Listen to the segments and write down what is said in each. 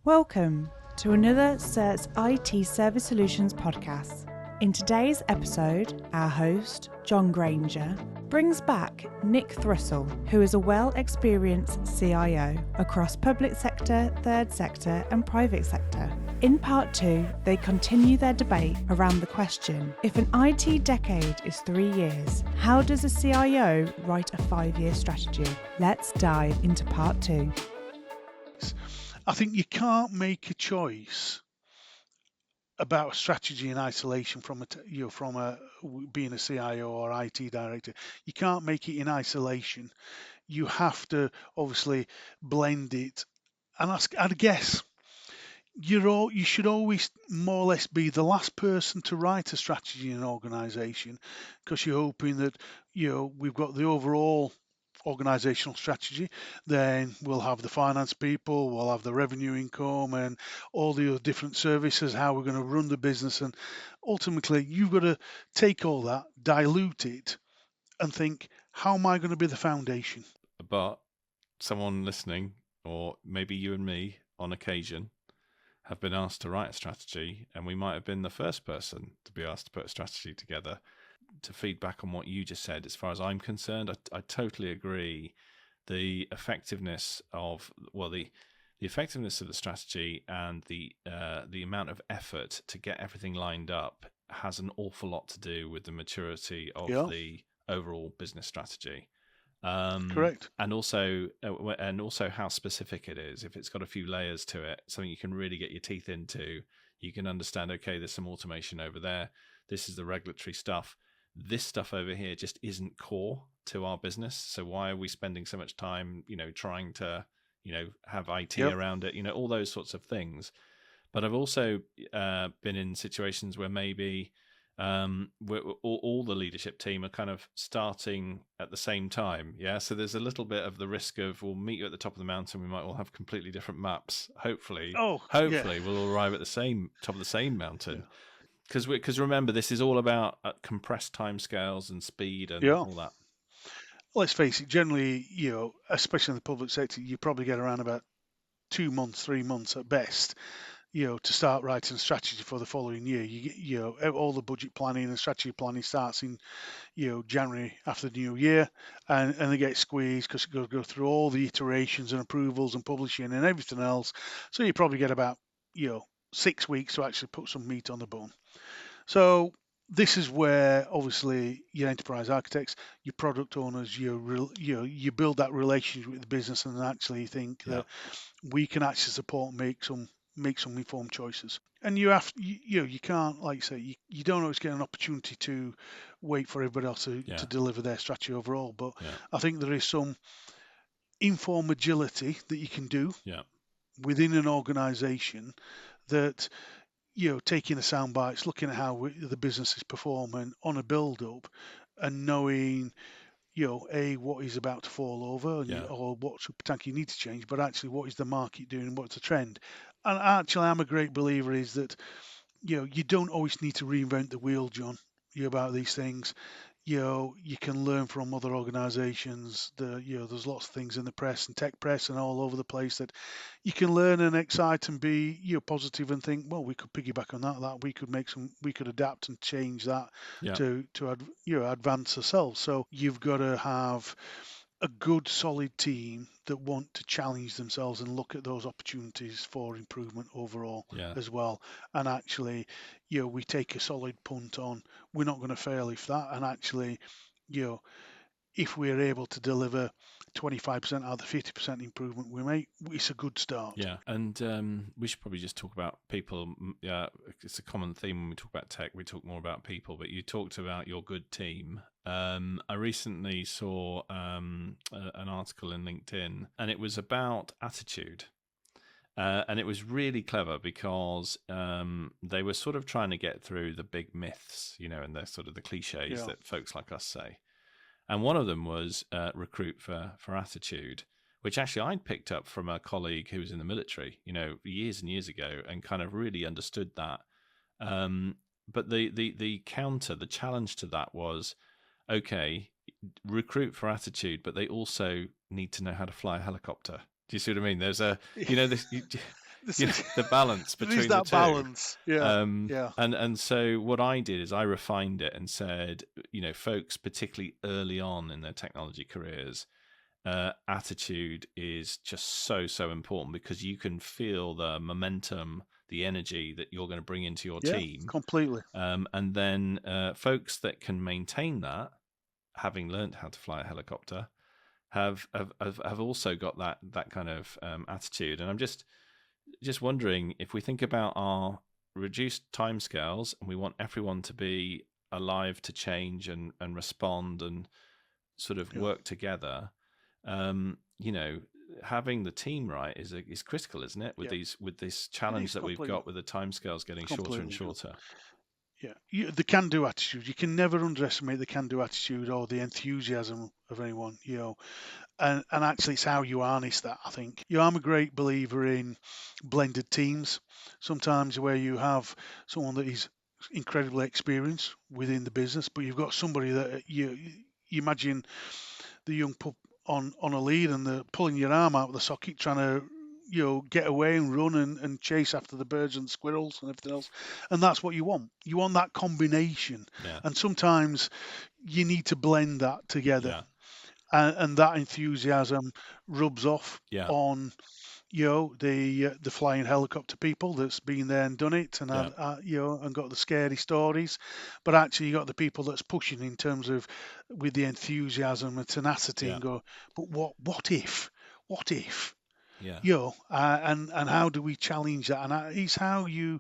Welcome to another CERT's IT Service Solutions podcast. In today's episode, our host, John Granger, brings back Nick Thrussell, who is a well-experienced CIO across public sector, third sector and private sector. In part 2, they continue their debate around the question, if an IT decade is 3 years, how does a CIO write a 5-year strategy? Let's dive into part 2. I think you can't make a choice about a strategy in isolation from being a CIO or IT director. You can't make it in isolation. You have to obviously blend it. And I guess you should always more or less be the last person to write a strategy in an organization, because you're hoping that we've got the overall organizational strategy, then we'll have the finance people, we'll have the revenue income and all the other different services, how we're going to run the business. And ultimately, you've got to take all that, dilute it, and think, how am I going to be the foundation? But someone listening, or maybe you and me on occasion, have been asked to write a strategy, and we might have been the first person to be asked to put a strategy together. To feedback on what you just said, as far as I'm concerned, I totally agree. The effectiveness of the effectiveness of the strategy and the amount of effort to get everything lined up has an awful lot to do with the maturity of the overall business strategy. Correct. And also how specific it is. If it's got a few layers to it, something you can really get your teeth into, you can understand, okay, there's some automation over there. This is the regulatory stuff. This stuff over here just isn't core to our business. So why are we spending so much time, trying to, have IT around it, all those sorts of things. But I've also been in situations where maybe all the leadership team are kind of starting at the same time. Yeah. So there's a little bit of the risk of, we'll meet you at the top of the mountain. We might all have completely different maps. Hopefully we'll all arrive at the top of the same mountain. Yeah. Because remember, this is all about compressed timescales and speed and all that. Let's face it, generally, especially in the public sector, you probably get around about 2 months, 3 months at best, to start writing strategy for the following year. All the budget planning and strategy planning starts in, January after the new year, and they get squeezed because you go through all the iterations and approvals and publishing and everything else. So you probably get about, 6 weeks to actually put some meat on the bone. So this is where obviously your enterprise architects, your product owners, you build that relationship with the business and actually think that we can actually support and make some informed choices. And you can't, like you say, you don't always get an opportunity to wait for everybody else to deliver their strategy overall. But I think there is some informed agility that you can do within an organization that, taking the sound bites, looking at how the business is performing on a build up and knowing, what is about to fall over or what should potentially need to change, but actually what is the market doing and what's the trend. And actually, I'm a great believer is that, you don't always need to reinvent the wheel, John, about these things. You can learn from other organizations. There's lots of things in the press and tech press and all over the place that you can learn and excite and be positive and think, well, we could piggyback on that we could adapt and change that to advance ourselves. So you've got to have a good solid team that want to challenge themselves and look at those opportunities for improvement overall as well. And actually, we take a solid punt on, we're not going to fail if that. And actually, if we're able to deliver 25% out of the 50% improvement we make, it's a good start. Yeah, and we should probably just talk about people. Yeah, it's a common theme when we talk about tech. We talk more about people, but you talked about your good team. I recently saw an article in LinkedIn, and it was about attitude. And it was really clever because they were sort of trying to get through the big myths, and the sort of the cliches that folks like us say. And one of them was recruit for attitude, which actually I'd picked up from a colleague who was in the military, years and years ago, and kind of really understood that. But the challenge to that was, okay, recruit for attitude, but they also need to know how to fly a helicopter. Do you see what I mean? There's this. the balance There is between the that two. balance. Yeah. Yeah. And so what I did is I refined it and said, folks, particularly early on in their technology careers, attitude is just so important, because you can feel the momentum, the energy that you're going to bring into your Yeah, team. completely. And then folks that can maintain that, having learned how to fly a helicopter, have also got that kind of attitude. And I'm just wondering, if we think about our reduced timescales and we want everyone to be alive to change and respond and sort of work together, having the team right is critical, isn't it? With this challenge that we've got with the timescales getting shorter and shorter. Yeah, the can-do attitude. You can never underestimate the can-do attitude or the enthusiasm of anyone. And actually, it's how you harness that. I think. I'm a great believer in blended teams. Sometimes where you have someone that is incredibly experienced within the business, but you've got somebody that you imagine the young pup on a lead and they're pulling your arm out of the socket trying to get away and run and chase after the birds and squirrels and everything else, and that's what you want that combination. And sometimes you need to blend that together, and that enthusiasm rubs off on the flying helicopter people that's been there and done it, and and got the scary stories, but actually you got the people that's pushing in terms of with the enthusiasm and tenacity and go, but what if and how do we challenge that? And it's how you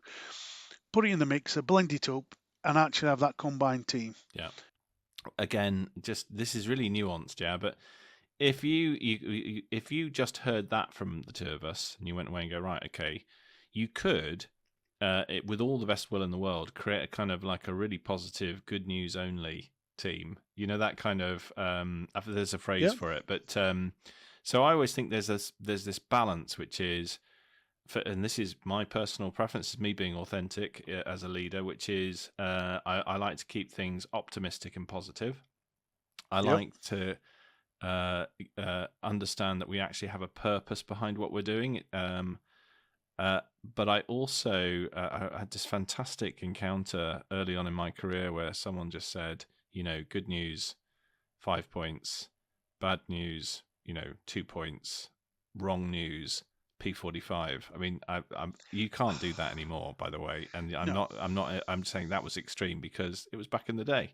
put it in the mixer, blend it up, and actually have that combined team. Again, just this is really nuanced, but if you just heard that from the two of us and you went away and go, right, okay, you could, with all the best will in the world, create a kind of like a really positive, good news only team. That kind of there's a phrase for it, but so I always think there's this balance, which is, and this is my personal preference, is me being authentic as a leader, which is I like to keep things optimistic and positive. I like to understand that we actually have a purpose behind what we're doing. But I also I had this fantastic encounter early on in my career where someone just said, good news, 5 points, bad news, 2 points, wrong news, P45. I mean, you can't do that anymore, by the way. And I'm saying that was extreme because it was back in the day.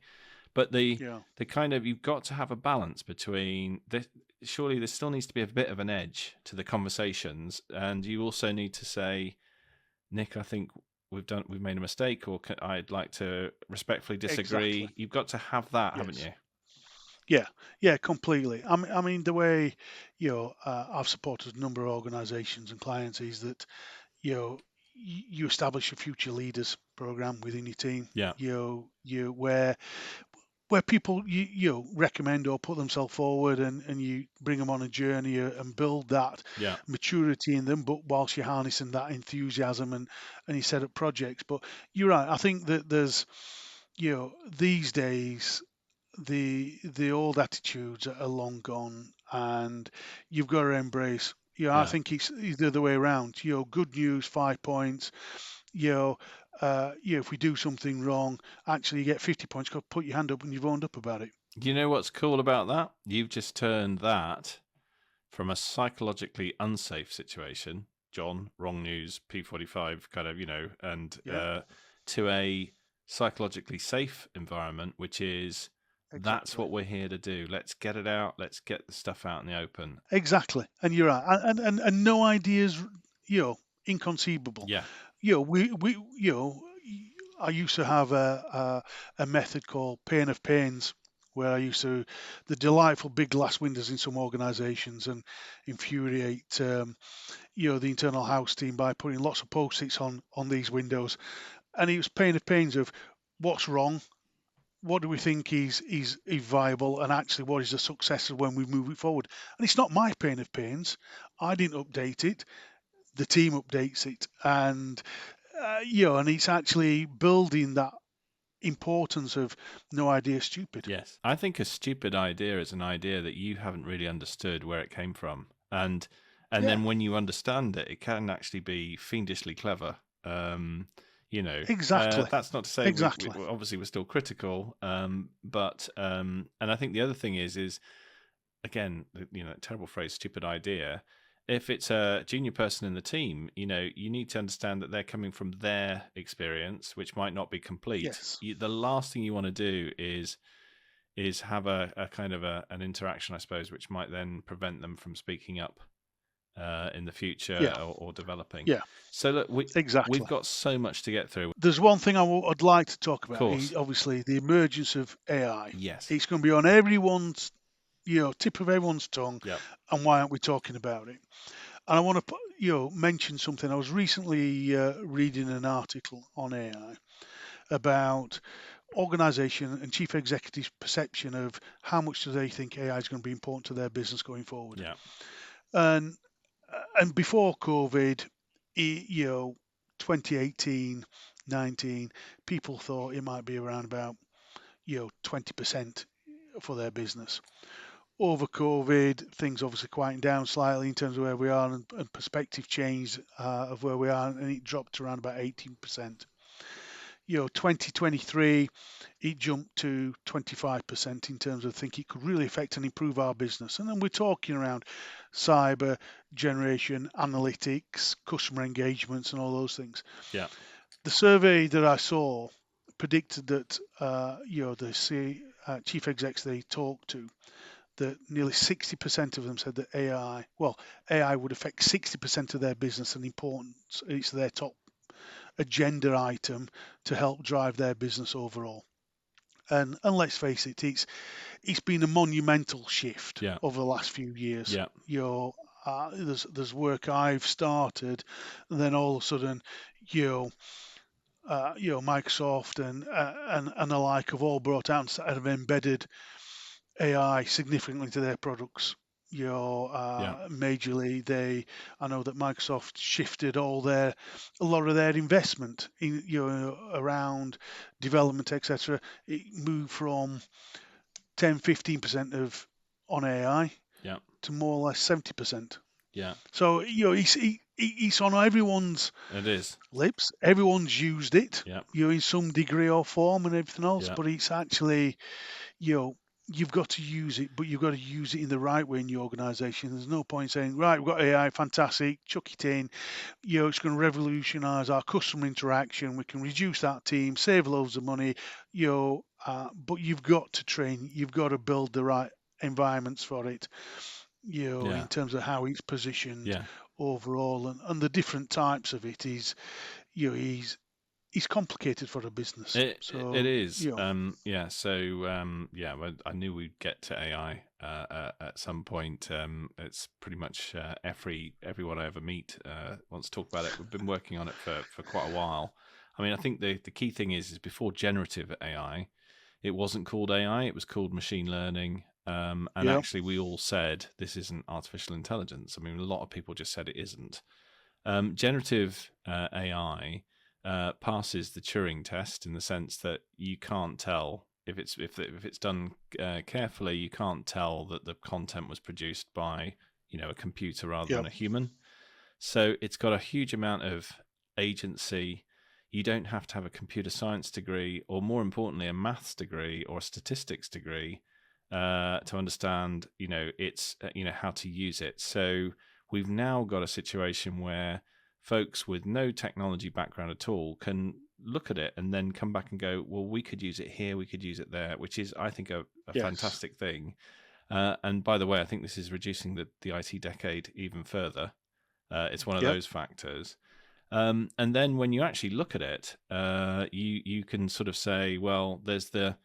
But the kind of, you've got to have a balance between this. Surely there still needs to be a bit of an edge to the conversations, and you also need to say, Nick, I think we've made a mistake, or I'd like to respectfully disagree. Exactly. You've got to have that, haven't you? Yeah, completely. I mean, the way I've supported a number of organisations and clients is that you establish a future leaders program within your team. Where people you recommend or put themselves forward, and you bring them on a journey and build that maturity in them, but whilst you're harnessing that enthusiasm and you set up projects. But you're right. I think that there's these days the old attitudes are long gone, and you've got to embrace. I think it's the other way around. Good news, 5 points. If we do something wrong, actually you get 50 points. Go put your hand up and you've owned up about it. You know what's cool about that? You've just turned that from a psychologically unsafe situation, John, wrong news, P45 kind of, and to a psychologically safe environment, which is that's what we're here to do. Let's get it out. Let's get the stuff out in the open. Exactly. And you're right. And no ideas, inconceivable. I used to have a method called Pain of Pains, where I used to the delightful big glass windows in some organisations and infuriate the internal house team by putting lots of post-its on these windows, and it was pain of pains of what's wrong, what do we think is viable, and actually what is a success when we move it forward. And it's not my pain of pains. I didn't update it. The team updates it, and and it's actually building that importance of no idea stupid. Yes, I think a stupid idea is an idea that you haven't really understood where it came from, and And Yeah. then when you understand it, it can actually be fiendishly clever. Exactly. That's not to say Exactly. obviously we're still critical, but and I think the other thing is again, terrible phrase, stupid idea. If it's a junior person in the team, you need to understand that they're coming from their experience, which might not be complete. Yes. The last thing you want to do is have a kind of an interaction, I suppose, which might then prevent them from speaking up in the future Yeah. or developing. Yeah. So look, Exactly. we've got so much to get through. There's one thing I'd like to talk about. Course. Obviously, the emergence of AI. Yes. It's going to be on everyone's, tip of everyone's tongue. Yep. And why aren't we talking about it? And I want to, mention something. I was recently reading an article on AI about organization and chief executives' perception of how much do they think AI is going to be important to their business going forward. Yeah. And before COVID, 2018, 19, people thought it might be around about 20% for their business. Over COVID, things obviously quieting down slightly in terms of where we are, and perspective changed of where we are, and it dropped to around about 18%. 2023, it jumped to 25% in terms of think it could really affect and improve our business. And then we're talking around cyber, generation, analytics, customer engagements, and all those things. Yeah. The survey that I saw predicted that, the chief execs they talked to, that nearly 60% of them said that AI would affect 60% of their business and importance. It's their top agenda item to help drive their business overall. And let's face it, it's been a monumental shift over the last few years. Yeah. There's work I've started, and then all of a sudden, Microsoft and the like have all brought out and have embedded AI significantly to their products. Majorly, I know that Microsoft shifted a lot of their investment in, around development, etc. It moved from 10-15% of on AI to more or less 70%. Yeah. So it's on everyone's lips. Everyone's used it, in some degree or form and everything else. But it's actually, you've got to use it, but you've got to use it in the right way in your organization. There's no point saying, right, we've got AI, fantastic, chuck it in. It's going to revolutionize our customer interaction. We can reduce that team, save loads of money. But you've got to train. You've got to build the right environments for it. In terms of how it's positioned overall, and the different types of it is, it's complicated for a business. It is. I knew we'd get to AI at some point. It's pretty much everyone I ever meet wants to talk about it. We've been working on it for quite a while. I mean, I think the key thing is before generative AI, it wasn't called AI. It was called machine learning. Actually, we all said this isn't artificial intelligence. I mean, a lot of people just said it isn't. Generative AI passes the Turing test in the sense that you can't tell if it's done carefully. You can't tell that the content was produced by a computer rather than a human. So it's got a huge amount of agency. You don't have to have a computer science degree, or more importantly, a maths degree or a statistics degree to understand it's how to use it. So we've now got a situation where folks with no technology background at all can look at it and then come back and go, well, we could use it here, we could use it there, which is, I think, a fantastic thing. And by the way, I think this is reducing the IT decade even further. It's one of those factors. And then when you actually look at it, you can sort of say, well, there's the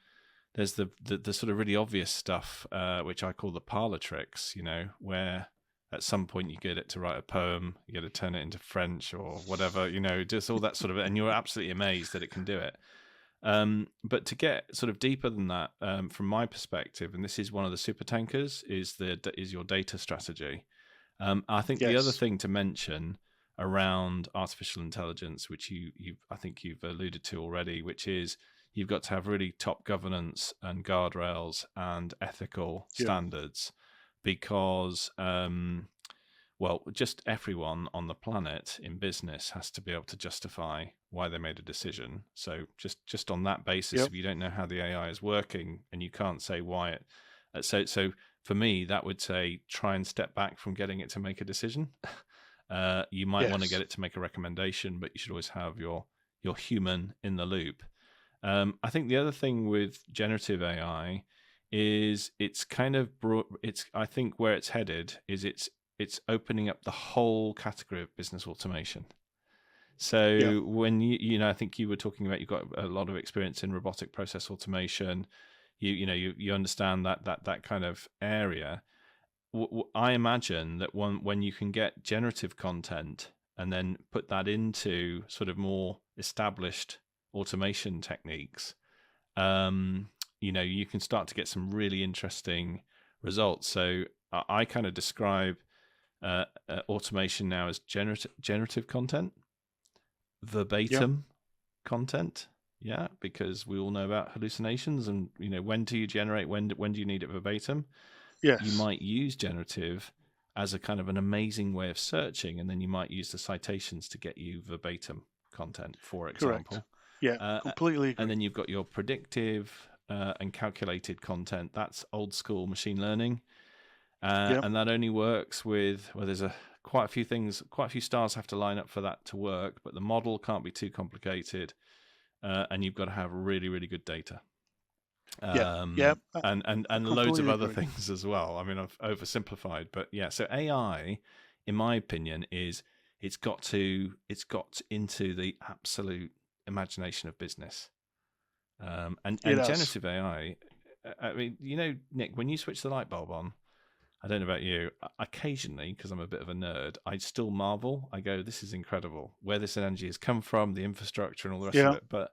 sort of really obvious stuff, which I call the parlor tricks, where at some point you get it to write a poem, you get to turn it into French or whatever, just all that sort of, and you're absolutely amazed that it can do it. But to get sort of deeper than that, from my perspective, and this is one of the super tankers, is your data strategy. I think the other thing to mention around artificial intelligence, which I think you've alluded to already, which is you've got to have really top governance and guardrails and ethical standards, because Well, just everyone on the planet in business has to be able to justify why they made a decision. So just on that basis, Yep. if you don't know how the AI is working and you can't say why it, so for me, that would say try and step back from getting it to make a decision. You might want to get Yes. it to make a recommendation, but you should always have your human in the loop. I think the other thing with generative AI is it's kind of I think where it's headed is it's opening up the whole category of business automation. Yep. So when I think you were talking about, you've got a lot of experience in robotic process automation. You understand that kind of area. I imagine that when you can get generative content and then put that into sort of more established automation techniques, you can start to get some really interesting results. So I kind of describe automation now as generative content, Yep. verbatim content. Yeah, because we all know about hallucinations, and when do you generate? When do you need it verbatim? You Yes. might use generative as a kind of an amazing way of searching, and then you might use the citations to get you verbatim content, for Correct. example. Yeah. Uh, Completely and agree. then you've got your predictive and calculated content. That's old school machine learning. Yep. And that only works with, there's quite a few stars have to line up for that to work, but the model can't be too complicated. And you've got to have really, really good data. Yep. Yep. I And loads of completely other agree. things as well. I mean, I've oversimplified, but yeah. So AI, in my opinion, it's got into the absolute imagination of business. It And has. generative AI. I mean, Nick, when you switch the light bulb on, I don't know about you. Occasionally, because I'm a bit of a nerd, I still marvel. I go, "This is incredible. Where this energy has come from, the infrastructure, and all the rest of Yeah. it." But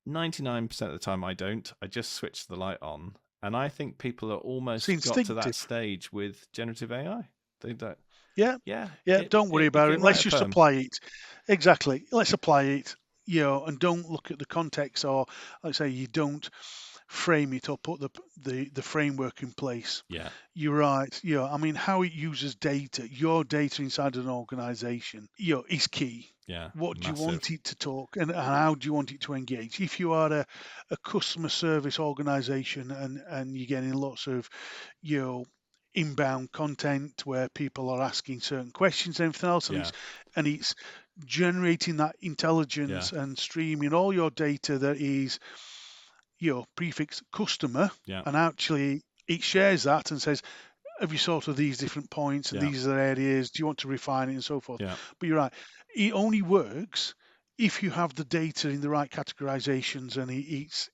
99% of the time I don't. I just switch the light on. And I think people are It's almost got to that instinctive. stage with generative AI. They don't. Yeah. Yeah, Yeah. Don't worry it about can it. write Let's a just poem. apply it. Exactly. Let's apply it. And don't look at the context, or like I say, you don't frame it or put the framework in place. Yeah, You're right. I mean, how it uses data, your data inside an organization, is key. yeah, What do you want massive. it to talk, and how do you want it to engage? If you are a customer service organization, and you're getting lots of, you know, inbound content where people are asking certain questions and everything else, and Yeah, it's generating that yeah, intelligence and streaming all your data that is prefix customer, yeah, and actually it shares that and says, have you sort of these different points, and yeah, these are the areas, do you want to refine it, and so forth. yeah, But you're right, it only works if you have the data in the right categorizations, and it's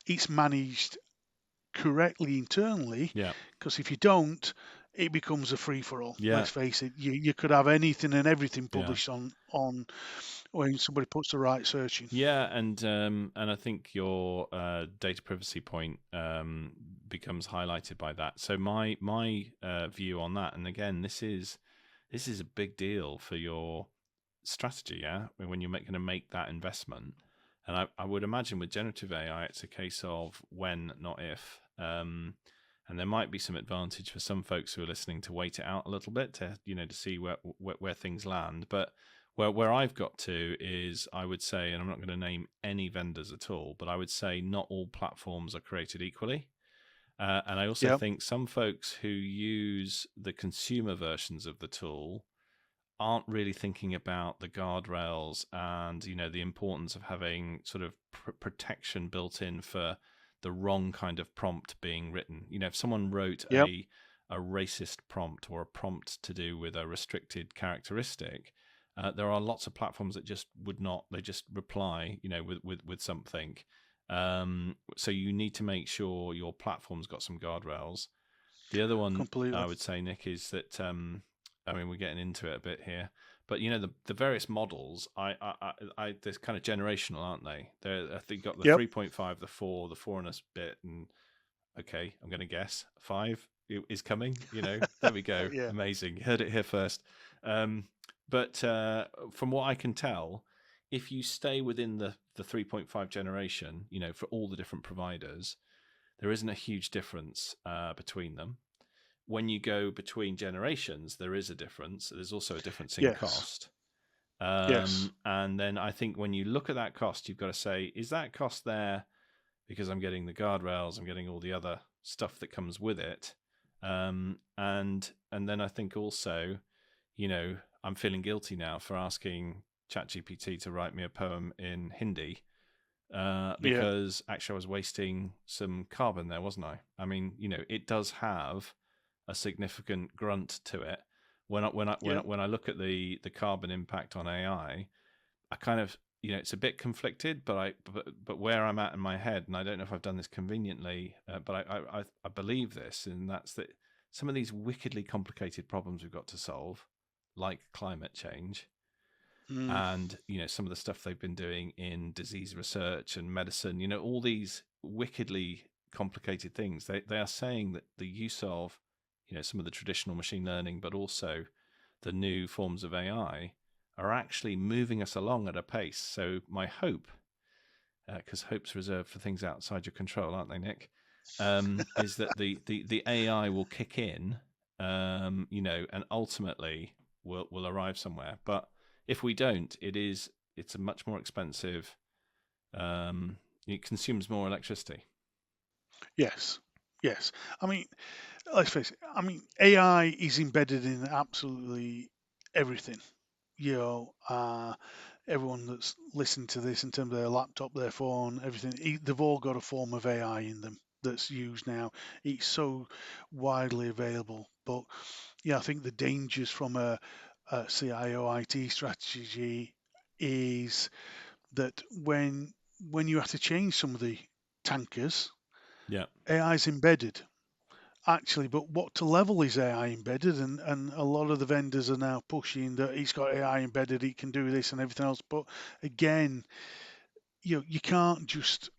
it's managed correctly internally, yeah, because if you don't, it becomes a free for all. yeah, Let's face it, you could have anything and everything yeah. published on when somebody puts the right search in. Yeah, and I think your data privacy point becomes highlighted by that. So my view on that, and again, this is a big deal for your strategy. Yeah, when you're going to make that investment, and I would imagine with generative AI, it's a case of when, not if. And there might be some advantage for some folks who are listening to wait it out a little bit to see where things land, but where I've got to is, I would say, and I'm not going to name any vendors at all, but I would say not all platforms are created equally. And I also Yeah, think some folks who use the consumer versions of the tool aren't really thinking about the guardrails and the importance of having sort of protection built in for the wrong kind of prompt being written. If someone wrote yeah, a racist prompt, or a prompt to do with a restricted characteristic, there are lots of platforms that just would not. They just reply, with something. So you need to make sure your platform's got some guardrails. The other one completely. I would say, Nick, is that I mean, we're getting into it a bit here, but the various models, they're kind of generational, aren't they? I think got the Yep. 3.5, the 4, the 4 and a bit, and okay, I'm going to guess 5 is coming. There we go. Yeah. Amazing. Heard it here first. But from what I can tell, if you stay within the 3.5 generation, for all the different providers, there isn't a huge difference between them. when you go between generations, there is a difference. There's also a difference in Yes. cost. Yes. And then I think when you look at that cost, you've got to say, is that cost there because I'm getting the guardrails, I'm getting all the other stuff that comes with it? And then I think also, I'm feeling guilty now for asking ChatGPT to write me a poem in Hindi, because actually I was wasting some carbon there, wasn't I? I mean, it does have a significant grunt to it. When I look at the carbon impact on AI, I kind of, it's a bit conflicted, but where I'm at in my head, and I don't know if I've done this conveniently, but I believe this, and that's that some of these wickedly complicated problems we've got to solve, like climate change, and some of the stuff they've been doing in disease research and medicine, all these wickedly complicated things, they are saying that the use of some of the traditional machine learning, but also the new forms of AI, are actually moving us along at a pace. So my hope, because hope's reserved for things outside your control, aren't they, Nick? Is that the AI will kick in, and ultimately will arrive somewhere. But if we don't, it's a much more expensive. It consumes more electricity. Yes. Yes. I mean, let's face it. I mean, AI is embedded in absolutely everything. Everyone that's listening to this in terms of their laptop, their phone, everything, they've all got a form of AI in them that's used now. It's so widely available. But yeah, I think the dangers from a CIO IT strategy is that when you have to change some of the tankers, Yeah. AI is embedded actually, but what to level is AI embedded? And a lot of the vendors are now pushing that it's got AI embedded, it can do this and everything else. But again, you can't just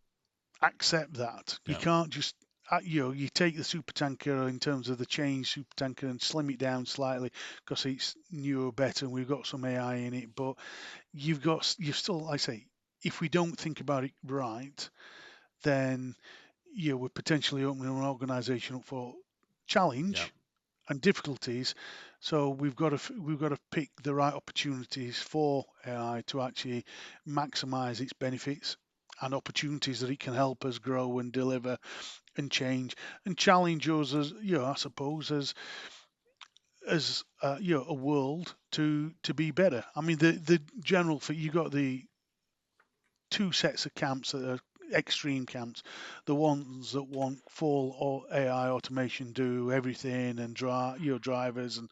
accept that. You Yeah. can't just you take the super tanker in terms of the change super tanker and slim it down slightly because it's newer, better, and we've got some AI in it. But you've still, I say, if we don't think about it right, then we're potentially opening an organisation up for Yeah. challenge and difficulties. So we've got to pick the right opportunities for AI to actually maximise its benefits and opportunities that it can help us grow and deliver and change and challenge us as I suppose as a world to be better. I mean the general for you got the two sets of camps that are extreme camps. The ones that want full or AI automation, do everything and drivers and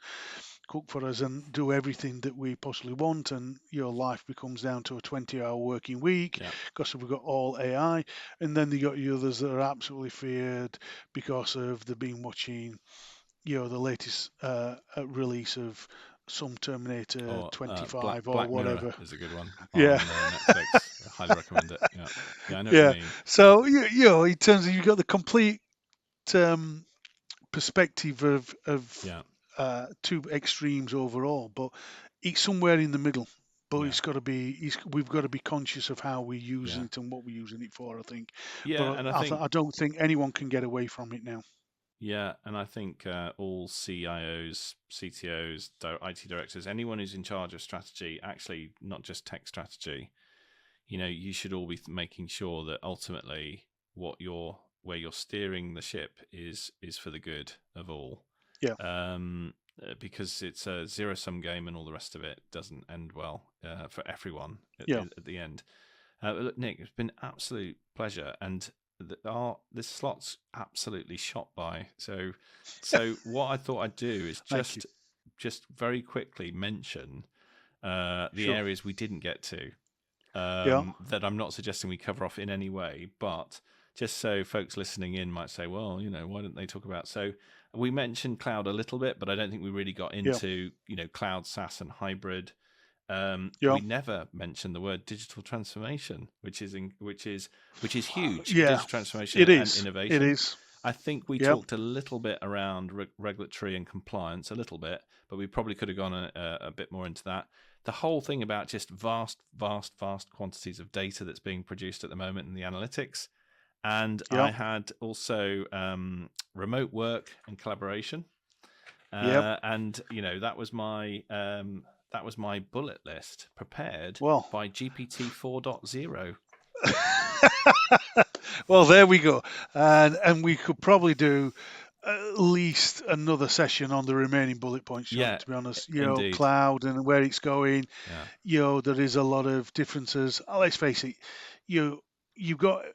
cook for us and do everything that we possibly want, and your life becomes down to a 20-hour working week Yeah. because we've got all AI. And then you got the others that are absolutely feared because of they've been watching the latest release of some Terminator Or 25 or Black Mirror whatever. is a good one Yeah. on Netflix. I highly recommend it. Yeah. Yeah, I know what you Yeah. mean. So in terms of you've got the complete perspective of Yeah. two extremes overall, but it's somewhere in the middle. But Yeah. we've got to be conscious of how we're using Yeah. it and what we're using it for, I think. Yeah, But and I think I don't think anyone can get away from it now. all CIOs, CTOs, IT directors, anyone who's in charge of strategy, actually not just tech strategy, you should all be making sure that ultimately where you're steering the ship is for the good of all. Yeah. Because it's a zero-sum game and all the rest of it doesn't end well for everyone Yeah. at the end. Look, Nick, it's been an absolute pleasure, and this slot's absolutely shot by. So what I thought I'd do is Thank you. just very quickly mention the Sure. areas we didn't get to, Yeah. that I'm not suggesting we cover off in any way, but just so folks listening in might say, well, why don't they talk about? So we mentioned cloud a little bit, but I don't think we really got Yeah. into, cloud, SaaS, and hybrid. Yeah. We never mentioned the word digital transformation, which is huge. Yeah. Digital transformation It and is. It innovation. is. I think we Yeah. talked a little bit around regulatory and compliance, a little bit, but we probably could have gone a bit more into that. The whole thing about just vast quantities of data that's being produced at the moment in the analytics. And Yeah. I had also remote work and collaboration. Yep. And that was my bullet list prepared Well, by GPT 4.0. well, there we go. And we could probably do at least another session on the remaining bullet points, John, Yeah, to be honest. indeed. Cloud and where it's going. Yeah. There is a lot of differences. Let's face it, you've got,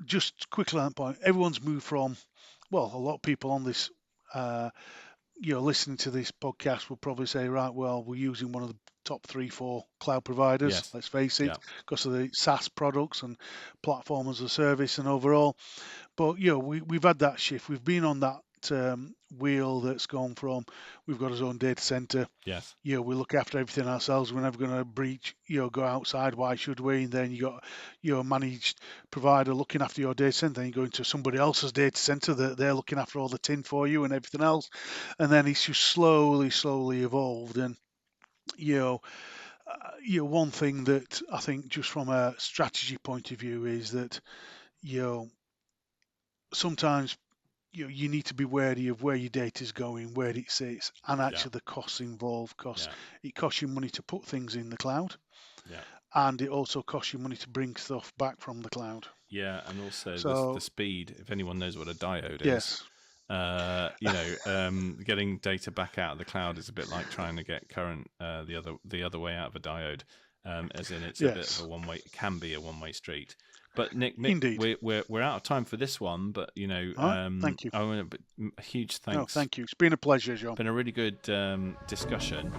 just quickly on that point, everyone's moved from, well, a lot of people on this, listening to this podcast will probably say, right, well, we're using one of the top 3, 4 cloud providers, Yes. let's face it, Yeah. because of the SaaS products and platform as a service and overall. But we've had that shift. We've been on that wheel that's gone from, we've got our own data center. Yes. We look after everything ourselves. We're never going to breach, go outside. Why should we? And then you got your managed provider looking after your data center. Then you go into somebody else's data center that they're looking after all the tin for you and everything else. And then it's just slowly evolved. And one thing that I think, just from a strategy point of view, is that sometimes you need to be wary of where your data is going, where it sits, and actually the costs involved, because it costs you money to put things in the cloud, and it also costs you money to bring stuff back from the cloud. Yeah, and also So, the speed. If anyone knows what a diode yes, is, getting data back out of the cloud is a bit like trying to get current the other way out of a diode. As in, it's a bit of a one-way. It can be a one-way street. But Nick, indeed. we're out of time for this one. But thank you. A huge thanks. No, thank you. It's been a pleasure, John. It's been a really good discussion.